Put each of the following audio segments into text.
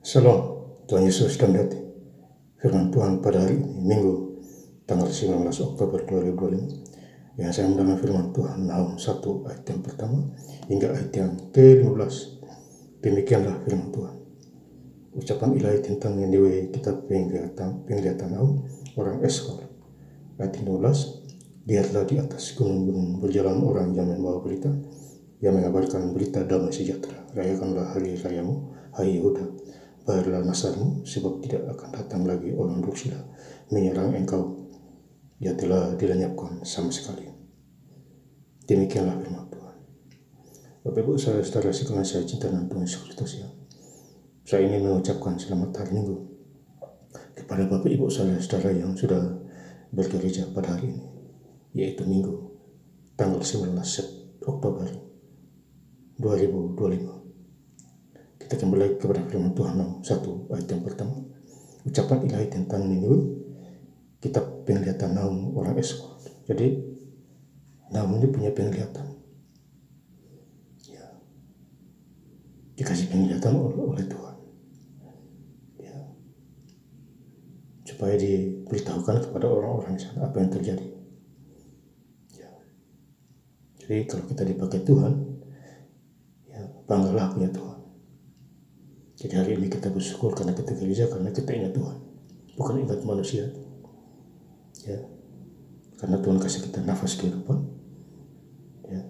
Shalom, Tuhan Yesus memberkati. Firman Tuhan pada hari ini, Minggu, tanggal 19 Oktober 2025. Yang saya mendengar firman Tuhan Nahum 1 ayat yang pertama hingga ayat yang ke-15. Demikianlah firman Tuhan. Ucapan ilahi tentang Niniwe, kitab penglihatan Nahum, orang Eskol. Ayat 15. Lihatlah di atas gunung-gunung berjalan orang yang membawa berita, yang mengabarkan berita damai sejahtera. Rayakanlah hari rayamu, hai Yehuda. Bayarlah nasarmu, sebab tidak akan datang lagi orang dursila menyerang engkau. Dia telah dilenyapkan sama sekali. Demikianlah firman Tuhan. Bapak Ibu saudara sekalian saya cinta dan Tuhan Yesus Kristus ya. Saya ingin mengucapkan selamat hari Minggu kepada Bapak Ibu saudara yang sudah bergereja pada hari ini, yaitu Minggu tanggal 19 Oktober 2025. Kita kembali kepada firman Tuhan 1 ayat yang pertama. Ucapan ilahi tentang Niniwe, kitab penglihatan Nahum orang Eskol. Jadi Nahum ini punya penglihatan. Ya. Dikasih penglihatan oleh Tuhan. Ya. Supaya diberitahukan kepada orang-orang di sana apa yang terjadi. Ya. Jadi kalau kita dipakai Tuhan, ya banggalah punya Tuhan. Jadi hari ini kita bersyukur karena kita gereja, karena kita ingat Tuhan, bukan ingat manusia. Ya, karena Tuhan kasih kita nafas kehidupan, ya,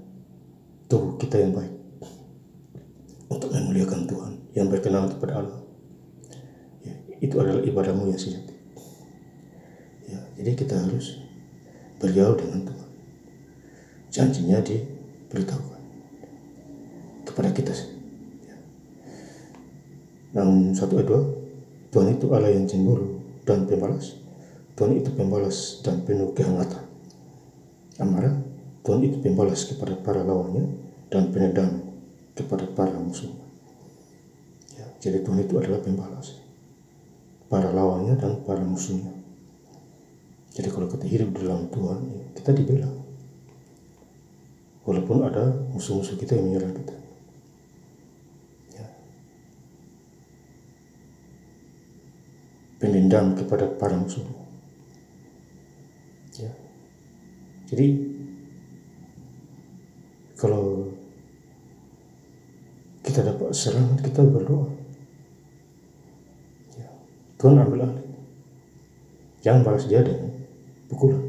tubuh kita yang baik untuk memuliakan Tuhan, yang berkenan kepada Allah. Ya, itu adalah ibadahmu yang sejati. Ya, jadi kita harus bergaul dengan Tuhan. Janjinya diberitahukan kepada kita. Nahum 1 ayat 2, Tuhan itu Allah yang cemburu dan pembalas. Tuhan itu pembalas dan penuh kehangatan amarah. Tuhan itu pembalas kepada para lawannya dan penendang kepada para musuhnya. Ya, jadi Tuhan itu adalah pembalas para lawannya dan para musuhnya. Jadi kalau kita hidup di dalam Tuhan, ya, kita dibela. Walaupun ada musuh-musuh kita yang menyerang kita. Penendam kepada para musuh. Ya. Jadi kalau kita dapat serangan, kita berdoa. Ya. Tuhan ambil alih. Jangan balas dia dengan pukulan.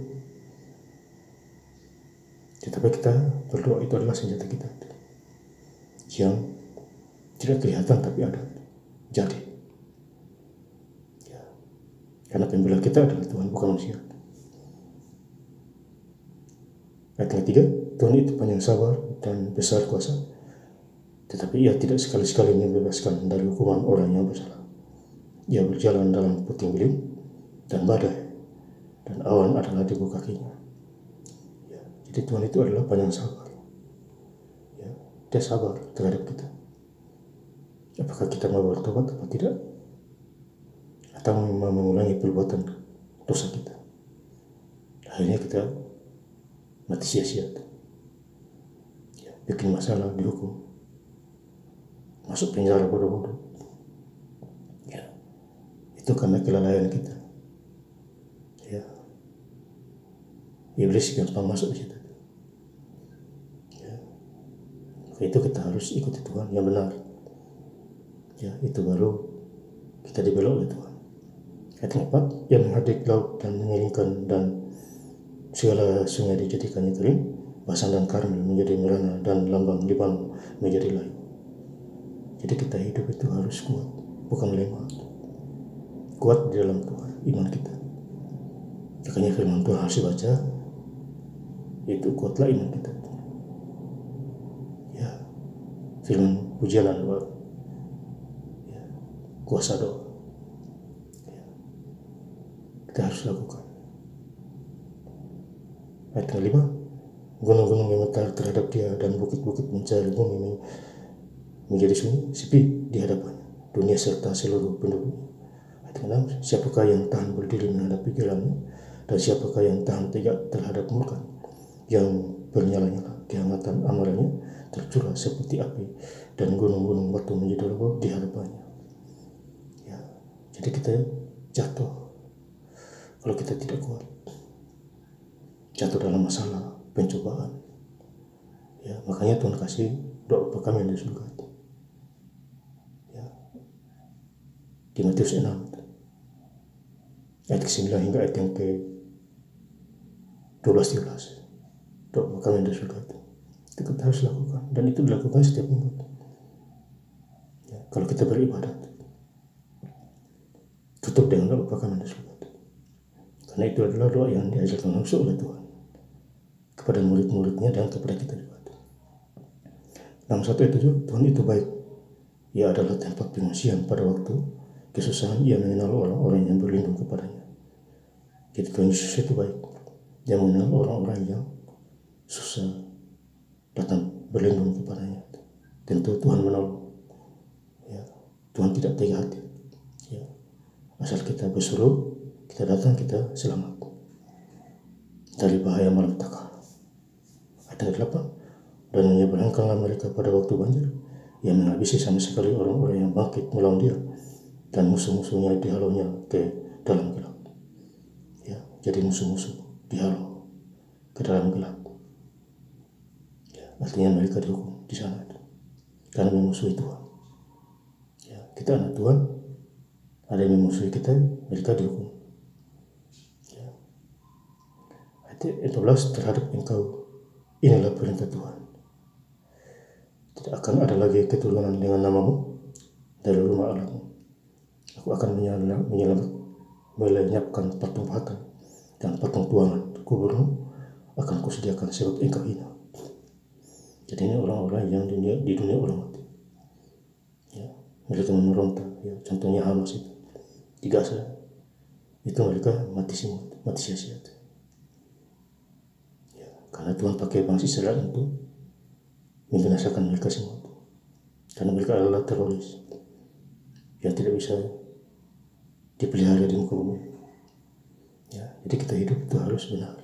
Tetapi kita berdoa, itu adalah senjata kita yang tidak kelihatan tapi ada. Jadi karena pembela kita adalah Tuhan, bukan manusia. Ayat ketiga, Tuhan itu panjang sabar dan besar kuasa, tetapi ia tidak sekali-sekali membebaskan dari hukuman orang yang bersalah. Ia berjalan dalam puting beliung dan badai, dan awan adalah debu kakinya. Ya, jadi Tuhan itu adalah panjang sabar. Ya, dia sabar terhadap kita. Apakah kita mau bertobat atau tidak? Atau mengulangi perbuatan dosa kita. Akhirnya kita mati sia-sia. Ya, bikin masalah, dihukum, masuk penjara bodoh-bodoh. Ya, itu karena kelalaian kita. Ya, iblis gampang masuk di situ. Ya, itu kita harus ikuti Tuhan yang benar. Ya, itu baru kita dibela oleh Tuhan. Ayat 4, yang menghadik laut dan mengeringkan dan segala sungai dijadikannya kering, Basan dan Karmel menjadi merana dan lambang Libanon menjadi layu. Jadi kita hidup itu harus kuat, bukan lemah. Kuat di dalam Tuhan, iman kita. Makanya firman Tuhan harus dibaca, itu kuatlah iman kita. Ya, firman pujian ya, kuasa doa. Kita harus lakukan. Ayat 5, gunung-gunung gemetar terhadap dia dan bukit-bukit mencari bumi menjadi sunyi, sepi di hadapannya, dunia serta seluruh penduduknya. Ayat 6, siapakah yang tahan berdiri menghadapi gelarnya, dan siapakah yang tahan tegak terhadap murka, yang bernyala-nyala kehangatan amarahnya tercurah seperti api, dan gunung-gunung batu menjadi roboh di hadapannya. Jadi kita jatuh kalau kita tidak kuat, jatuh dalam masalah, pencobaan. Ya, makanya Tuhan kasih doa Bapa kami yang di surga. Ya, di Matius 6 ayat ke-9 hingga ayat yang ke-12-13. Doa Bapa kami yang di surga itu kita harus lakukan, dan itu dilakukan setiap minggu. Ya, kalau kita beribadat, tutup dengan doa Bapa kami yang di surga. Karena itu adalah doa yang diajarkan langsung oleh Tuhan kepada murid-muridnya dan kepada kita juga. Dalam 1 ayat 7, Tuhan itu baik. Ia adalah tempat pengungsian pada waktu kesusahan. Ia mengenal orang-orang yang berlindung kepadanya. Jadi Tuhan Yesus itu baik. Dia mengenal orang-orang yang susah datang berlindung kepadanya. Tentu Tuhan menolong. Ya, Tuhan tidak tega hati. Ya, asal kita berseru, kita datang, kita selamat dari bahaya malapetaka. Ayat 8, dan menyeberangkanlah mereka pada waktu banjir. Ia menghabisi sama sekali orang-orang yang bangkit melawan dia, dan musuh-musuhnya dihalaunya ke dalam gelap. Ya, jadi musuh-musuh dihalau ke dalam gelap. Ya, artinya mereka dihukum di sana karena memusuhi Tuhan. Ya, kita anak Tuhan, ada yang memusuhi kita, mereka dihukum. Ya. Ayat 14, terhadap engkau inilah perintah Tuhan. Tidak akan ada lagi keturunan dengan namamu dari rumah Allahmu. Aku akan melenyapkan patung pahat dan patung tuangan kuburmu akan kusediakan sebab engkau hina. Jadi ini orang-orang yang di dunia orang mati. Ya, mereka meronta. Ya, contohnya Hamas itu di Gaza. Itu mereka mati semua, mati sia-sia. Ya, karena Tuhan pakai bangsa Israel untuk membinasakan mereka semua, karena mereka adalah teroris yang tidak bisa dipelihara di muka bumi. Ya, jadi kita hidup itu harus benar.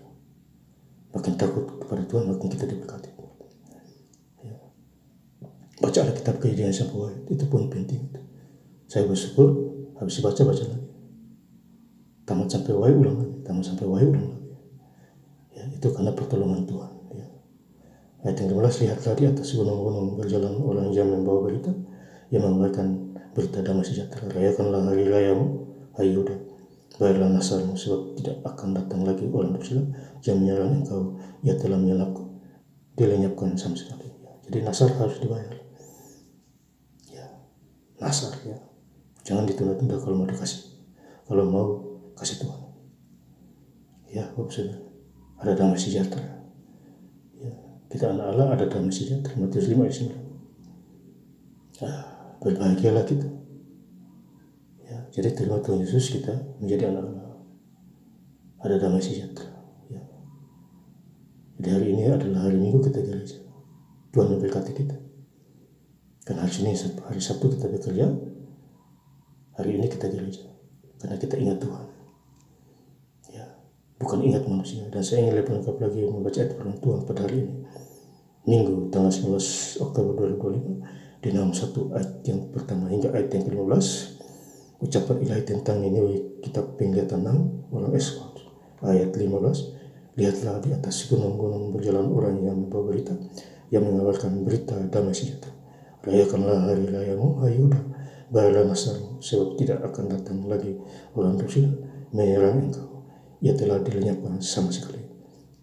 Makin takut kepada Tuhan, makin kita diberkati. Ya. Baca Alkitab Kejadian sampai Wahid, itu pun penting. Saya bersyukur, habis baca lagi. Tamat sampai Wahid, ulang lagi. Tamat sampai Wahid, ulang lagi. Ya, itu karena pertolongan Tuhan. Ayat yang 15, lihatlah di atas gunung-gunung berjalan orang yang membawa berita, yang mengabarkan berita damai sejahtera. Rayakanlah hari rayamu, hai Yehuda. Bayarlah nasarmu, sebab tidak akan datang lagi orang dursila yang menyerang engkau. Ia telah dilenyapkan sama sekali. Ya, jadi nasar harus dibayar. Ya, nasar ya. Jangan ditunda-tunda kalau mau dikasih. Kalau mau kasih Tuhan. Ya, Bapak ada damai sejahtera. Kita anak Allah, ada damai sejahtera. Matius 5 ayat 9. Berbahagialah kita. Ya, jadi terima Tuhan Yesus, kita menjadi anak Allah. Ada damai sejahtera. Ya. Jadi hari ini adalah hari Minggu kita gereja. Tuhan memberkati kita. Karena hari Senin, hari Sabtu kita bekerja. Hari ini kita gereja. Karena kita ingat Tuhan. Ya, bukan ingat manusia. Dan saya ingin lebih lengkap lagi membaca ayat firman Tuhan pada hari ini. Minggu tanggal 19 Oktober 2025 di Nahum 1 ayat yang pertama hingga ayat yang ke-15. Ucapan ilahi tentang Niniwe, kitab Penglihatan Nahum orang Eswat ayat 15. Lihatlah di atas gunung-gunung berjalan orang yang membawa berita, yang mengabarkan berita damai sejahtera. Rayakanlah hari rayamu, hai Yehuda. Bayarlah nasarmu, sebab tidak akan datang lagi orang dursila menyerang engkau. Ia telah dilenyapkan sama sekali.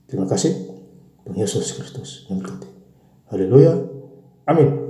Terima kasih. Tuhan Yesus Kristus memberkati. Haleluya. Amin.